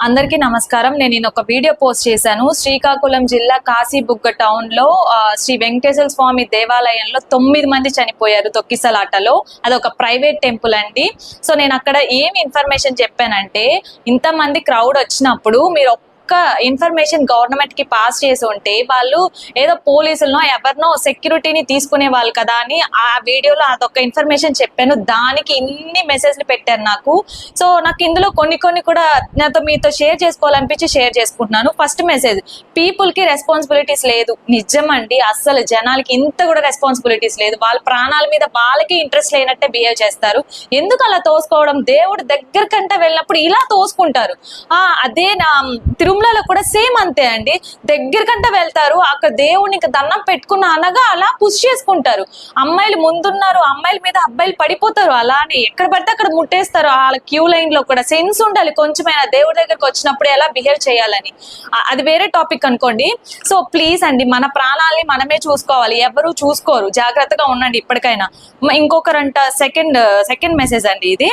అందరికీ నమస్కారం. నేను ఒక వీడియో పోస్ట్ చేశాను. శ్రీకాకుళం జిల్లా కాశీబుగ్గ టౌన్ లో శ్రీ వెంకటేశ్వర స్వామి దేవాలయంలో 9 మంది చనిపోయారు తొక్కిసలాటలో. అదొక ప్రైవేట్ టెంపుల్ అండి. సో నేను అక్కడ ఏం ఇన్ఫర్మేషన్ చెప్పానంటే, ఇంతమంది క్రౌడ్ వచ్చినప్పుడు మీరు ఇన్ఫర్మేషన్ గవర్నమెంట్ కి పాస్ చేసి ఉంటే వాళ్ళు ఏదో పోలీసులను ఎవరినో సెక్యూరిటీని తీసుకునే వాళ్ళు కదా అని ఆ వీడియోలో అదొక ఇన్ఫర్మేషన్ చెప్పాను. దానికి ఇన్ని మెసేజ్లు పెట్టారు నాకు. సో నాకు ఇందులో కొన్ని కూడా మీతో షేర్ చేసుకోవాలనిపించి షేర్ చేసుకుంటున్నాను. ఫస్ట్ మెసేజ్, పీపుల్ కి రెస్పాన్సిబిలిటీస్ లేదు. నిజమండి, అస్సలు జనాలకి ఇంత కూడా రెస్పాన్సిబిలిటీస్ లేదు. వాళ్ళ ప్రాణాల మీద వాళ్ళకి ఇంట్రెస్ట్ లేనట్టే బిహేవ్ చేస్తారు. ఎందుకు అలా తోసుకోవడం? దేవుడు దగ్గర కంటే వెళ్ళినప్పుడు ఇలా తోసుకుంటారు. అదే నా తిరుమలలో కూడా సేమ్ అంతే అండి. దగ్గర కంటే వెళ్తారు, అక్కడ దేవునికి దండం పెట్టుకున్న అనగా అలా పుష్ చేసుకుంటారు. అమ్మాయిలు ముందున్నారు, అమ్మాయిల మీద అబ్బాయిలు పడిపోతారు. అలానే ఎక్కడ పడితే అక్కడ ముట్టేస్తారు. వాళ్ళ క్యూ లైన్ లో కూడా సెన్స్ ఉండాలి కొంచెమైనా దేవుడి దగ్గరకు వచ్చినప్పుడు ఎలా బిహేవ్ చేయాలని. అది వేరే టాపిక్ అనుకోండి. సో ప్లీజ్ అండి, మన ప్రాణాలని మనమే చూసుకోవాలి. ఎవరు చూసుకోరు, జాగ్రత్తగా ఉండండి ఇప్పటికైనా. ఇంకొకరంట సెకండ్ మెసేజ్ అండి ఇది,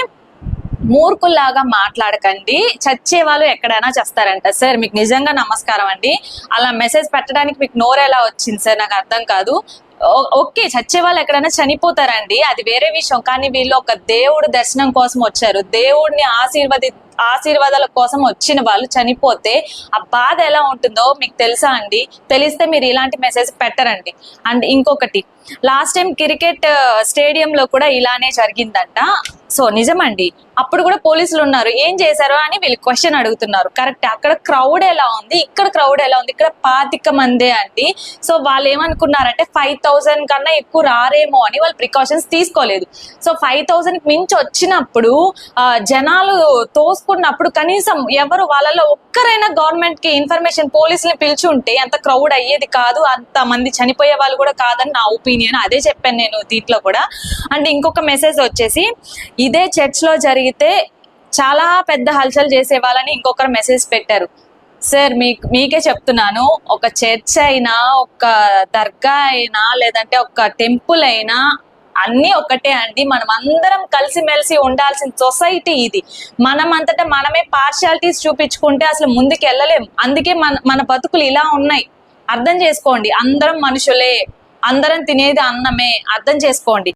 మూర్ఖుల్లాగా మాట్లాడకండి, చచ్చే వాళ్ళు ఎక్కడైనా చేస్తారంట. సార్ మీకు నిజంగా నమస్కారం అండి. అలా మెసేజ్ పెట్టడానికి మీకు నోరు ఎలా వచ్చింది సార్? నాకు అర్థం కాదు. ఓకే, చచ్చే వాళ్ళు ఎక్కడైనా చనిపోతారండి, అది వేరే విషయం. కానీ వీళ్ళు ఒక దేవుడు దర్శనం కోసం వచ్చారు, దేవుడిని ఆశీర్వాదాల కోసం వచ్చిన వాళ్ళు చనిపోతే ఆ బాధ ఎలా ఉంటుందో మీకు తెలుసా అండి? తెలిస్తే మీరు ఇలాంటి మెసేజ్ పెట్టరండి. అండ్ ఇంకొకటి, లాస్ట్ టైం క్రికెట్ స్టేడియంలో కూడా ఇలానే జరిగిందంట. సో నిజమండి, అప్పుడు కూడా పోలీసులు ఉన్నారు, ఏం చేశారు అని వీళ్ళు క్వశ్చన్ అడుగుతున్నారు. కరెక్ట్, అక్కడ క్రౌడ్ ఎలా ఉంది, ఇక్కడ క్రౌడ్ ఎలా ఉంది? ఇక్కడ 25 మందే అండి. సో వాళ్ళు ఏమనుకున్నారంటే 5000 కన్నా ఎక్కువ రారేమో అని వాళ్ళు ప్రికాషన్స్ తీసుకోలేదు. సో 5000 మించి వచ్చినప్పుడు జనాలు తోసుకున్నప్పుడు కనీసం ఎవరు వాళ్ళలో ఒక్కరైనా గవర్నమెంట్ కి ఇన్ఫర్మేషన్, పోలీసులు పిలిచి ఉంటే అంత క్రౌడ్ అయ్యేది కాదు, అంత మంది చనిపోయే వాళ్ళు కూడా కాదని నా ఒపీనియన్. అదే చెప్పాను నేను దీంట్లో కూడా. అండ్ ఇంకొక మెసేజ్ వచ్చేసి, ఇదే చర్చ్ లో జరిగితే చాలా పెద్ద హల్చల్ చేసే వాళ్ళని ఇంకొకరు మెసేజ్ పెట్టారు. సార్ మీకే చెప్తున్నాను, ఒక చర్చ్ అయినా, ఒక దర్గా అయినా, లేదంటే ఒక టెంపుల్ అయినా అన్ని ఒకటే అండి. మనం అందరం కలిసిమెలిసి ఉండాల్సిన సొసైటీ ఇది. మనం అంతటా మనమే పార్షియాలిటీస్ చూపించుకుంటే అసలు ముందుకు వెళ్ళలేం. అందుకే మన బతుకులు ఇలా ఉన్నాయి. అర్థం చేసుకోండి, అందరం మనుషులే, అందరం తినేది అన్నమే, అర్థం చేసుకోండి.